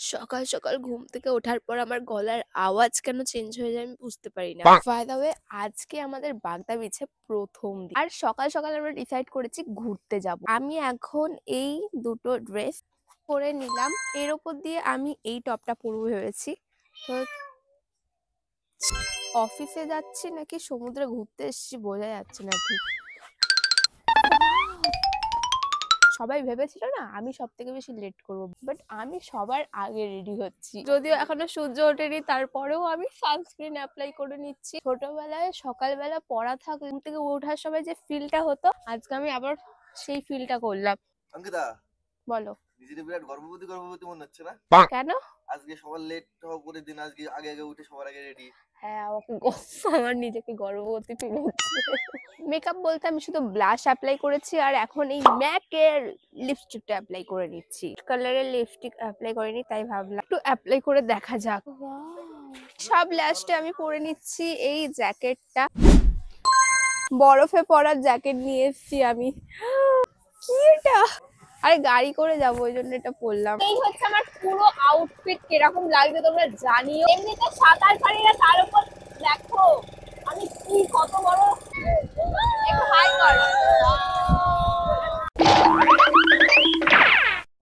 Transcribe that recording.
সকাল সকাল ঘুম থেকে ওঠার পর আমার গলার আওয়াজ কেন চেঞ্জ হয়ে যায় আমি বুঝতে পারি না। বাই দ্য ওয়ে, আজকে আমাদের বাগদা বিচে প্রথম দিন, আর সকাল সকাল আমরা ডিসাইড করেছি ঘুরতে যাব। আমি এখন এই দুটো ড্রেস পরে নিলাম, এর উপর দিয়ে আমি এই টপটা পরবো ভেবেছি। তো অফিসে যাচ্ছি নাকি সমুদ্রে ঘুরতে এসেছি বোঝা যাচ্ছে না ঠিক। সবাই ভেবেছিল না আমি সব থেকে বেশি লেট করব, বাট আমি সবার আগে রেডি হচ্ছি। যদিও এখনো সূর্য ওঠেনি, তারপরেও আমি সানস্ক্রিন অ্যাপ্লাই করে নিচ্ছি। ছোটবেলায় সকালবেলা পড়া থাকলে ঘুম থেকে ওঠার সময় যে ফিলটা হতো, আজকে আমি আবার সেই ফিলটা করলাম। অঙ্কিতা, বলো। নিজের বিরাট গর্ভবতী মনে হচ্ছে না? কেন? আজকে সবার লেট হওয়ার পরের দিন, আজকে আগে আগে উঠে সবার আগে রেডি। হ্যাঁ, আমার নিজেকে গর্ভবতী ফিল হচ্ছে। মেকআপ বলতে আমি শুধু ব্লাশ অ্যাপ্লাই করেছি, আর এখন এই ম্যাকের লিপস্টিকটা অ্যাপ্লাই করে নিচ্ছি। কালারের লিপস্টিক অ্যাপ্লাই করিনি, তাই ভাবলাম একটু অ্যাপ্লাই করে দেখা যাক। সব লাস্টে আমি পরে নিচ্ছি এই জ্যাকেটটা। বরফে পড়ার জ্যাকেট নিয়ে এসেছি আমি। কি এটা? আরে গাড়ি করে যাবো, ওই জন্য এটা পরলাম। এই হচ্ছে আমার পুরো আউটফিট। কিরকম লাগবে তোমরা জানিও। এমনিতে সাঁতার পারি না, তার উপর দেখো আমি কি কত বড়